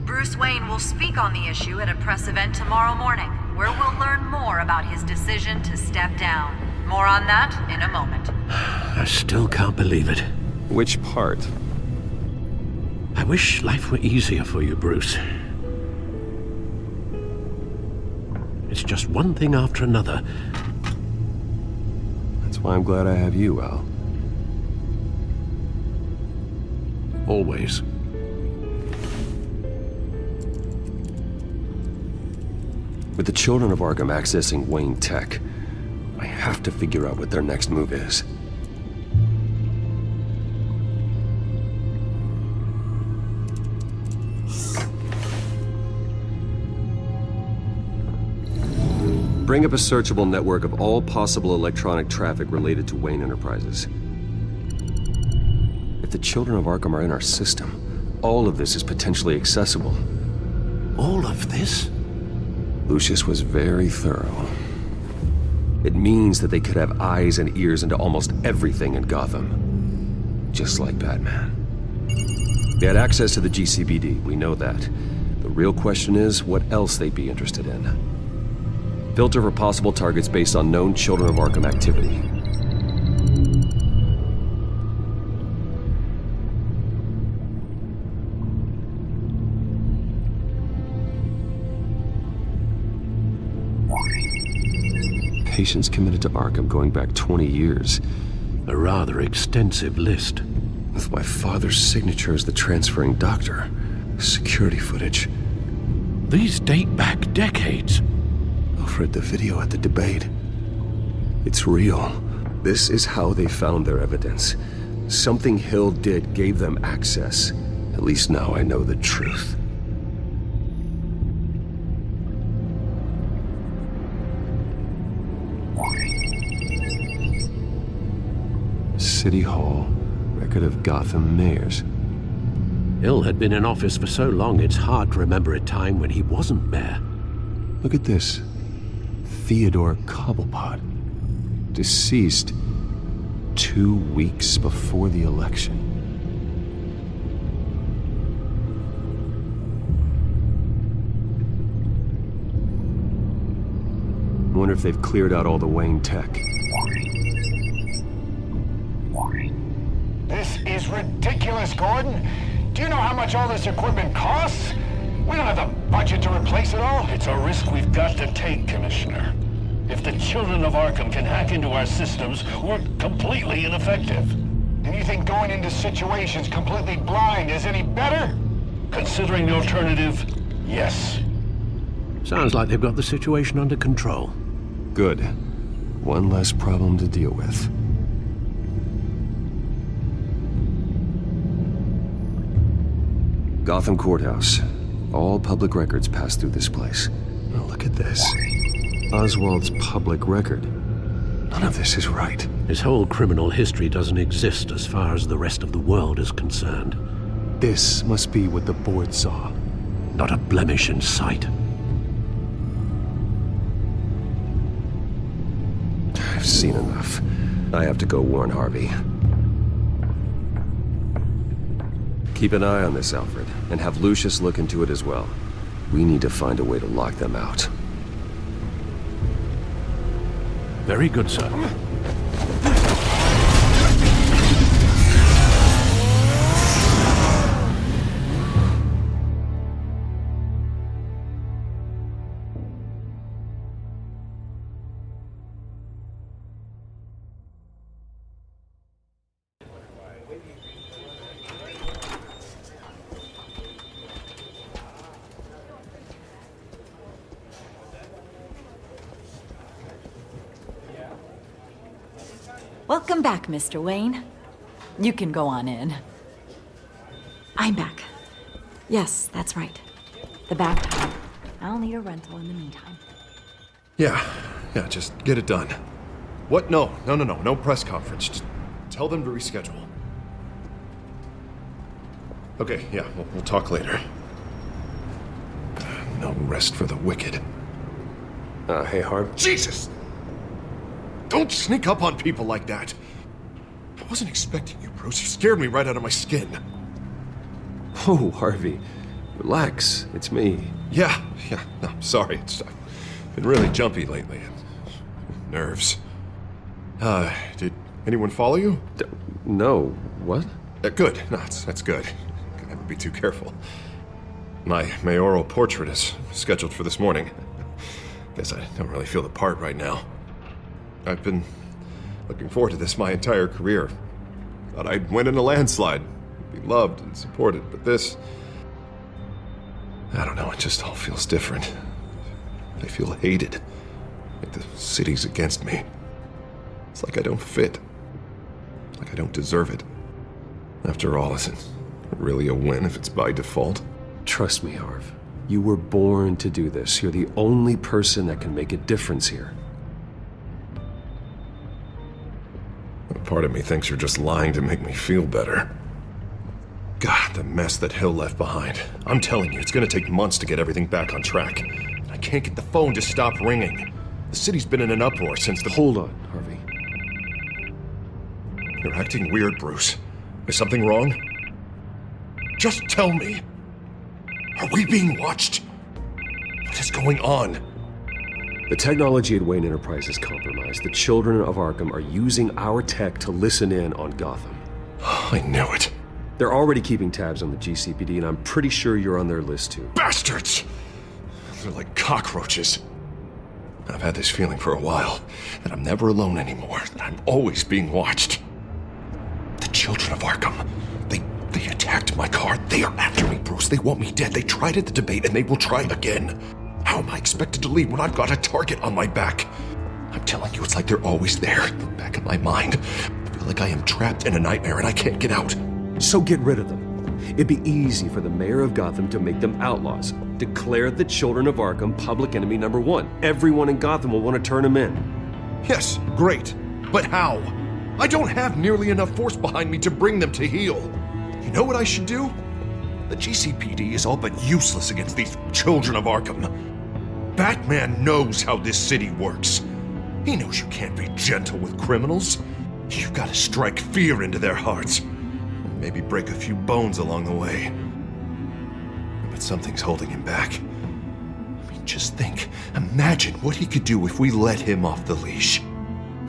Bruce Wayne will speak on the issue at a press event tomorrow morning, where we'll learn more about his decision to step down. More on that in a moment. I still can't believe it. Which part? I wish life were easier for you, Bruce. It's just one thing after another. That's why I'm glad I have you, Al. Always. With the children of Arkham accessing Wayne tech, I have to figure out what their next move is. Bring up a searchable network of all possible electronic traffic related to Wayne Enterprises. If the children of Arkham are in our system, all of this is potentially accessible. All of this? Lucius was very thorough. It means that they could have eyes and ears into almost everything in Gotham. Just like Batman. They had access to the GCPD, we know that. The real question is, what else they'd be interested in. Filter for possible targets based on known Children of Arkham activity. Patients committed to Arkham going back 20 years. A rather extensive list. With my father's signature as the transferring doctor. Security footage. These date back decades. Alfred, the video at the debate. It's real. This is how they found their evidence. Something Hill did gave them access. At least now I know the truth. City Hall, record of Gotham mayors. Hill had been in office for so long, it's hard to remember a time when he wasn't mayor. Look at this. Theodore Cobblepot. Deceased 2 weeks before the election. I wonder if they've cleared out all the Wayne tech. This is ridiculous, Gordon. Do you know how much all this equipment costs? We don't have the budget to replace it all. It's a risk we've got to take, Commissioner. If the children of Arkham can hack into our systems, we're completely ineffective. And you think going into situations completely blind is any better? Considering the alternative, yes. Sounds like they've got the situation under control. Good. One less problem to deal with. Gotham Courthouse. All public records pass through this place. Now look at this. Oswald's public record. None of this is right. His whole criminal history doesn't exist as far as the rest of the world is concerned. This must be what the board saw. Not a blemish in sight. I've seen enough. I have to go warn Harvey. Keep an eye on this, Alfred, and have Lucius look into it as well. We need to find a way to lock them out. Very good, sir. Welcome back, Mr. Wayne. You can go on in. I'm back. Yes, that's right. The Batman. I'll need a rental in the meantime. Yeah, just get it done. What? No press conference. Just tell them to reschedule. Okay, yeah, we'll talk later. No rest for the wicked. Hey, Harv. Jesus! Don't sneak up on people like that. I wasn't expecting you, Bruce. You scared me right out of my skin. Oh, Harvey. Relax. It's me. Yeah, no, sorry. I've been really jumpy lately. Nerves. Did anyone follow you? No. What? Good. No, that's good. Could never be too careful. My mayoral portrait is scheduled for this morning. Guess I don't really feel the part right now. I've been looking forward to this my entire career. Thought I'd win in a landslide, be loved and supported, but this... I don't know, it just all feels different. I feel hated. Like the city's against me. It's like I don't fit. Like I don't deserve it. After all, isn't it really a win if it's by default? Trust me, Harv. You were born to do this. You're the only person that can make a difference here. A part of me thinks you're just lying to make me feel better. God, the mess that Hill left behind. I'm telling you, it's gonna take months to get everything back on track. I can't get the phone to stop ringing. The city's been in an uproar since the... Hold on, Harvey. You're acting weird, Bruce. Is something wrong? Just tell me. Are we being watched? What is going on? The technology at Wayne Enterprise is compromised. The children of Arkham are using our tech to listen in on Gotham. I knew it. They're already keeping tabs on the GCPD, and I'm pretty sure you're on their list too. Bastards! They're like cockroaches. I've had this feeling for a while, that I'm never alone anymore, that I'm always being watched. The children of Arkham, they attacked my car. They are after me, Bruce. They want me dead. They tried at the debate, and they will try again. How am I expected to leave when I've got a target on my back? I'm telling you, it's like they're always there, in the back of my mind. I feel like I am trapped in a nightmare and I can't get out. So get rid of them. It'd be easy for the mayor of Gotham to make them outlaws. Declare the children of Arkham public enemy number one. Everyone in Gotham will want to turn them in. Yes, great. But how? I don't have nearly enough force behind me to bring them to heel. You know what I should do? The GCPD is all but useless against these children of Arkham. Batman knows how this city works. He knows you can't be gentle with criminals. You've got to strike fear into their hearts. Maybe break a few bones along the way. But something's holding him back. I mean, just think. Imagine what he could do if we let him off the leash.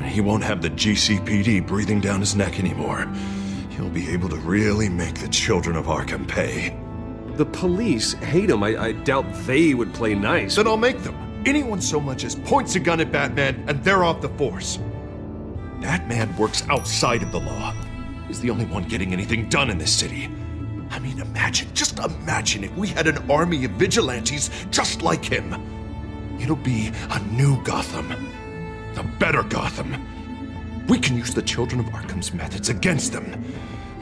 He won't have the GCPD breathing down his neck anymore. He'll be able to really make the children of Arkham pay. The police hate him. I doubt they would play nice. Then I'll make them. Anyone so much as points a gun at Batman, and they're off the force. Batman works outside of the law. He's the only one getting anything done in this city. I mean, just imagine if we had an army of vigilantes just like him. It'll be a new Gotham. A better Gotham. We can use the children of Arkham's methods against them.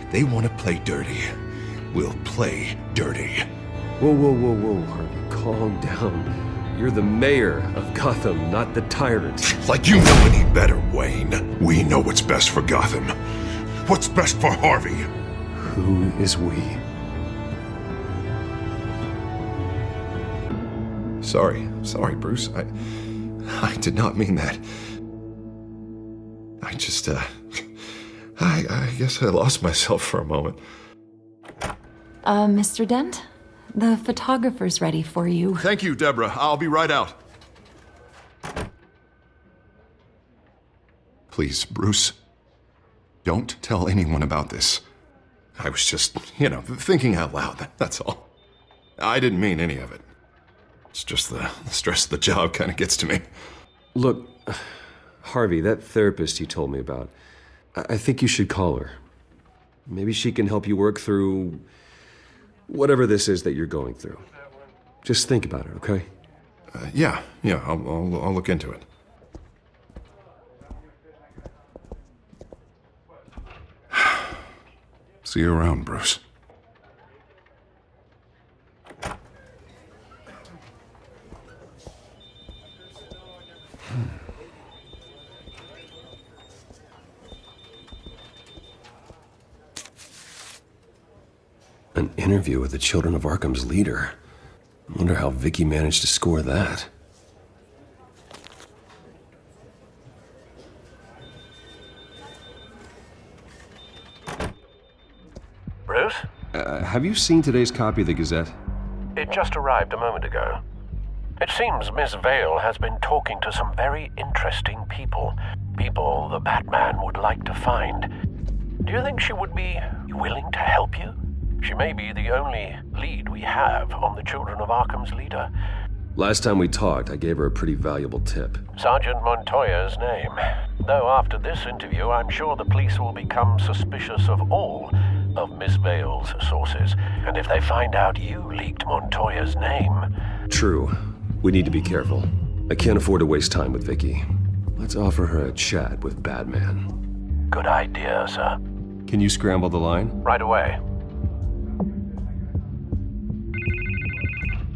If they want to play dirty, we'll play dirty. Whoa, Harvey, calm down. You're the mayor of Gotham, not the tyrant. Like you know any better, Wayne. We know what's best for Gotham. What's best for Harvey? Who is we? Sorry, Bruce. I did not mean that. I just, I guess I lost myself for a moment. Mr. Dent? The photographer's ready for you. Thank you, Deborah. I'll be right out. Please, Bruce, don't tell anyone about this. I was just, thinking out loud, that's all. I didn't mean any of it. It's just the stress of the job kind of gets to me. Look, Harvey, that therapist you told me about, I think you should call her. Maybe she can help you work through whatever this is that you're going through. Just think about it, okay? Yeah, I'll look into it. See you around, Bruce. An interview with the Children of Arkham's leader. I wonder how Vicky managed to score that. Bruce? Have you seen today's copy of the Gazette? It just arrived a moment ago. It seems Miss Vale has been talking to some very interesting people. People the Batman would like to find. Do you think she would be willing to help you? She may be the only lead we have on the Children of Arkham's leader. Last time we talked, I gave her a pretty valuable tip. Sergeant Montoya's name. Though after this interview, I'm sure the police will become suspicious of all of Miss Vale's sources. And if they find out you leaked Montoya's name... True. We need to be careful. I can't afford to waste time with Vicky. Let's offer her a chat with Batman. Good idea, sir. Can you scramble the line? Right away.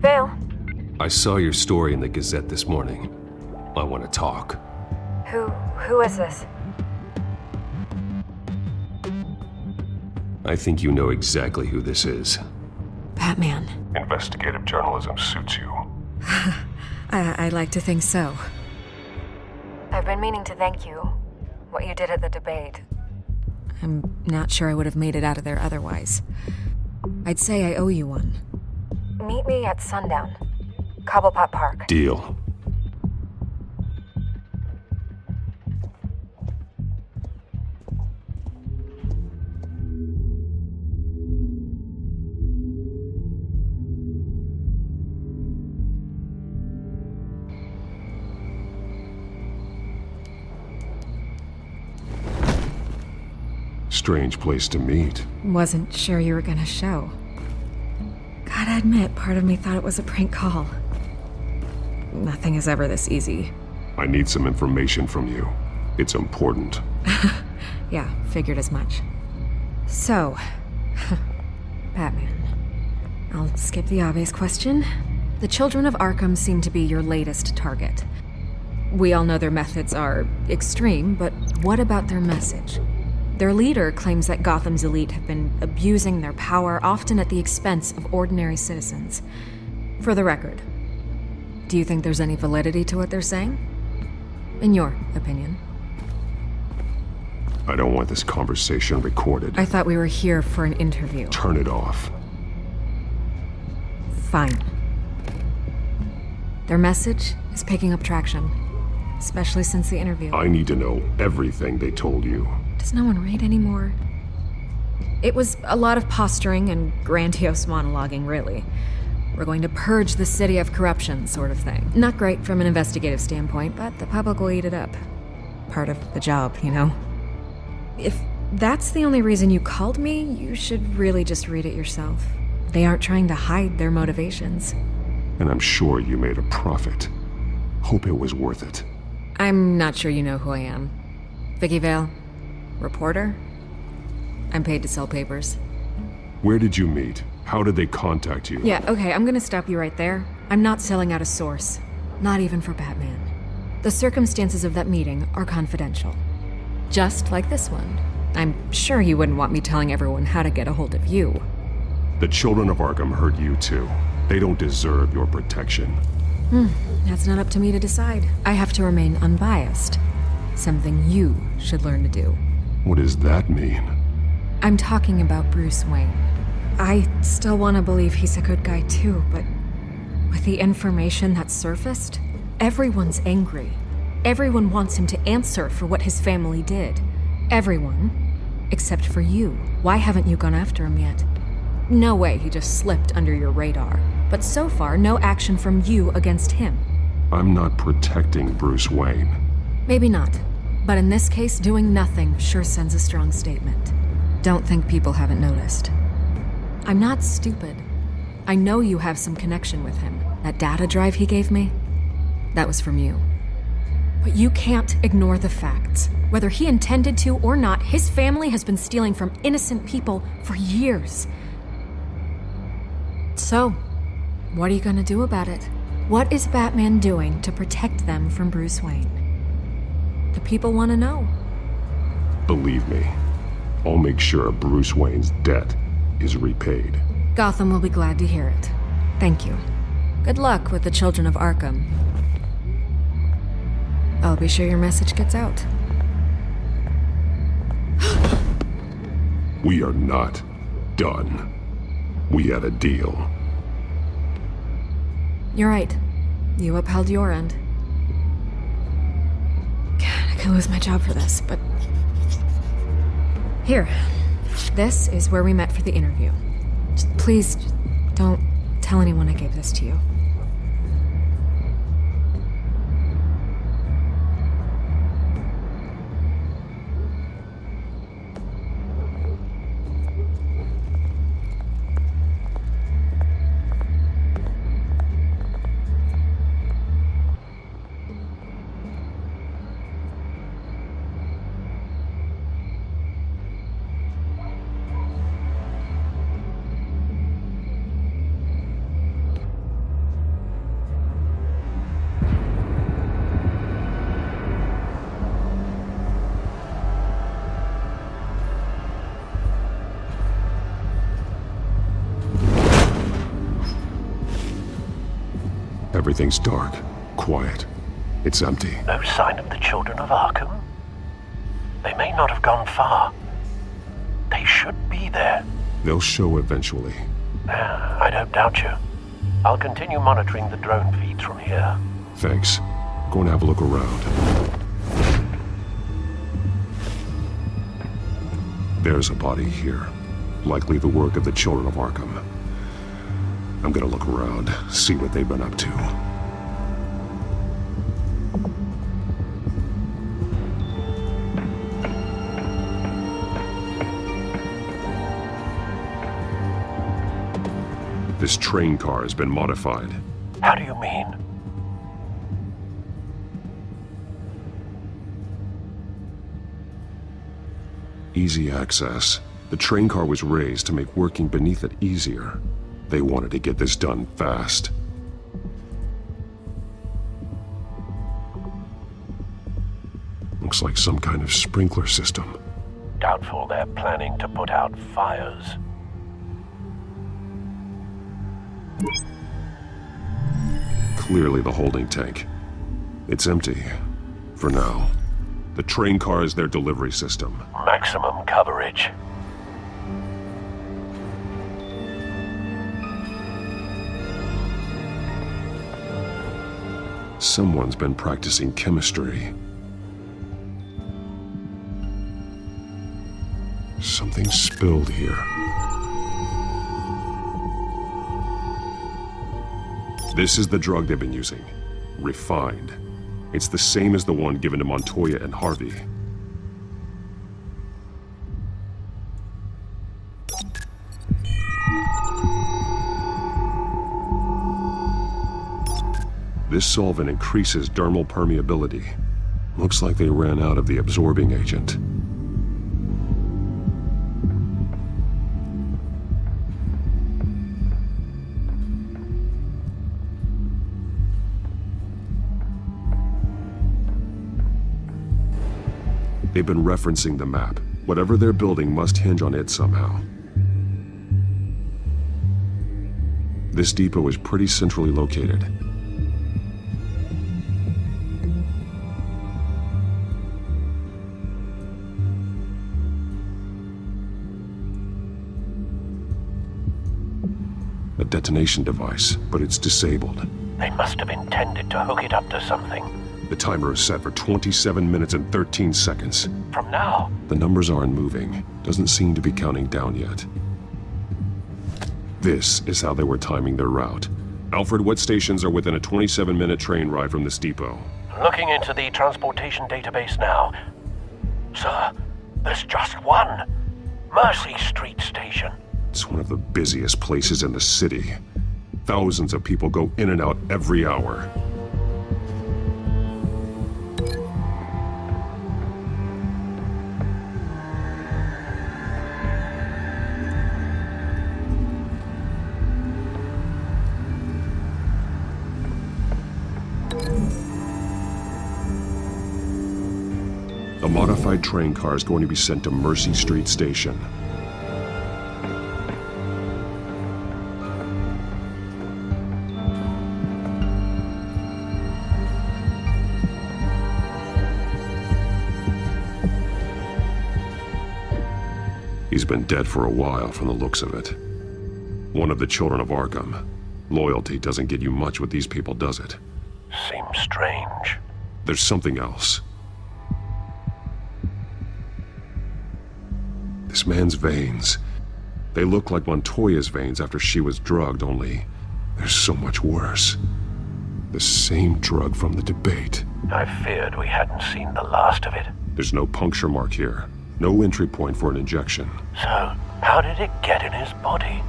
Vale. I saw your story in the Gazette this morning. I want to talk. Who is this? I think you know exactly who this is. Batman. Investigative journalism suits you. I'd like to think so. I've been meaning to thank you. What you did at the debate. I'm not sure I would have made it out of there otherwise. I'd say I owe you one. Meet me at sundown. Cobblepot Park. Deal. Strange place to meet. Wasn't sure you were gonna show. Gotta admit, part of me thought it was a prank call. Nothing is ever this easy. I need some information from you. It's important. Yeah, figured as much. So, Batman. I'll skip the obvious question. The Children of Arkham seem to be your latest target. We all know their methods are extreme, but what about their message? Their leader claims that Gotham's elite have been abusing their power, often at the expense of ordinary citizens. For the record, do you think there's any validity to what they're saying? In your opinion? I don't want this conversation recorded. I thought we were here for an interview. Turn it off. Fine. Their message is picking up traction, especially since the interview. I need to know everything they told you. Does no one read anymore? It was a lot of posturing and grandiose monologuing, really. We're going to purge the city of corruption, sort of thing. Not great from an investigative standpoint, but the public will eat it up. Part of the job, you know? If that's the only reason you called me, you should really just read it yourself. They aren't trying to hide their motivations. And I'm sure you made a profit. Hope it was worth it. I'm not sure you know who I am. Vicky Vale. Reporter? I'm paid to sell papers. Where did you meet? How did they contact you? Yeah, okay, I'm gonna stop you right there. I'm not selling out a source. Not even for Batman. The circumstances of that meeting are confidential. Just like this one. I'm sure you wouldn't want me telling everyone how to get a hold of you. The Children of Arkham heard you too. They don't deserve your protection. That's not up to me to decide. I have to remain unbiased. Something you should learn to do. What does that mean? I'm talking about Bruce Wayne. I still want to believe he's a good guy too, but with the information that surfaced, everyone's angry. Everyone wants him to answer for what his family did. Everyone, except for you. Why haven't you gone after him yet? No way he just slipped under your radar. But so far, no action from you against him. I'm not protecting Bruce Wayne. Maybe not. But in this case, doing nothing sure sends a strong statement. Don't think people haven't noticed. I'm not stupid. I know you have some connection with him. That data drive he gave me, that was from you. But you can't ignore the facts. Whether he intended to or not, his family has been stealing from innocent people for years. So, what are you gonna do about it? What is Batman doing to protect them from Bruce Wayne? The people want to know. Believe me, I'll make sure Bruce Wayne's debt is repaid. Gotham will be glad to hear it. Thank you. Good luck with the Children of Arkham. I'll be sure your message gets out. We are not done. We had a deal. You're right. You upheld your end. God, I could lose my job for this, but... Here. This is where we met for the interview. Please, don't tell anyone I gave this to you. Everything's dark, quiet. It's empty. No sign of the Children of Arkham? They may not have gone far. They should be there. They'll show eventually. I don't doubt you. I'll continue monitoring the drone feeds from here. Thanks. Go and have a look around. There's a body here. Likely the work of the Children of Arkham. I'm gonna look around, see what they've been up to. This train car has been modified. How do you mean? Easy access. The train car was raised to make working beneath it easier. They wanted to get this done fast. Looks like some kind of sprinkler system. Doubtful they're planning to put out fires. Clearly the holding tank. It's empty. For now. The train car is their delivery system. Maximum coverage. Someone's been practicing chemistry. Something spilled here. This is the drug they've been using. Refined. It's the same as the one given to Montoya and Harvey. This solvent increases dermal permeability. Looks like they ran out of the absorbing agent. They've been referencing the map. Whatever they're building must hinge on it somehow. This depot is pretty centrally located. A detonation device, but it's disabled. They must have intended to hook it up to something. The timer is set for 27 minutes and 13 seconds. From now? The numbers aren't moving. Doesn't seem to be counting down yet. This is how they were timing their route. Alfred, what stations are within a 27-minute train ride from this depot? Looking into the transportation database now. Sir, there's just one. Mercy Street Station. It's one of the busiest places in the city. Thousands of people go in and out every hour. modified train car is going to be sent to Mercy Street Station. He's been dead for a while from the looks of it. One of the children of Arkham. Loyalty doesn't get you much with these people, does it? Seems strange. There's something else. This man's veins. They look like Montoya's veins after she was drugged, only they're so much worse. The same drug from the debate. I feared we hadn't seen the last of it. There's no puncture mark here. No entry point for an injection. So, how did it get in his body?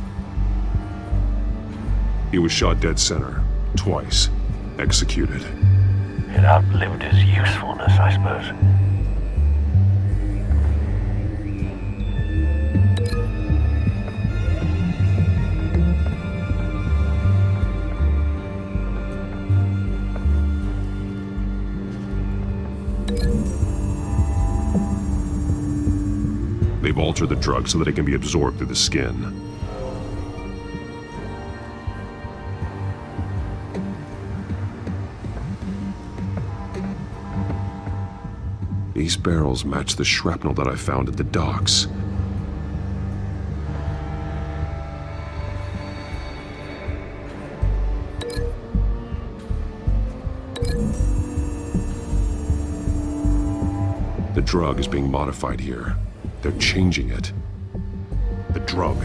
He was shot dead center. Twice. Executed. It outlived his usefulness, I suppose. They've altered the drug so that it can be absorbed through the skin. These barrels match the shrapnel that I found at the docks. The drug is being modified here. They're changing it. The drug.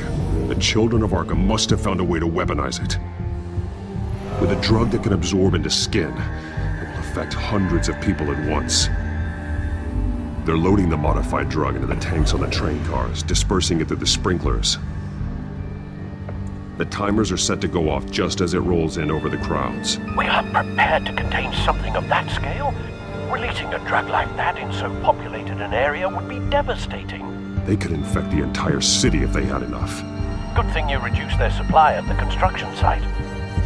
The children of Arkham must have found a way to weaponize it. With a drug that can absorb into skin, it will affect hundreds of people at once. They're loading the modified drug into the tanks on the train cars, dispersing it through the sprinklers. The timers are set to go off just as it rolls in over the crowds. We aren't prepared to contain something of that scale. Releasing a drug like that in so populated an area would be devastating. They could infect the entire city if they had enough. Good thing you reduced their supply at the construction site.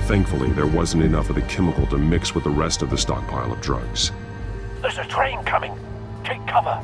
Thankfully, there wasn't enough of the chemical to mix with the rest of the stockpile of drugs. There's a train coming. Take cover.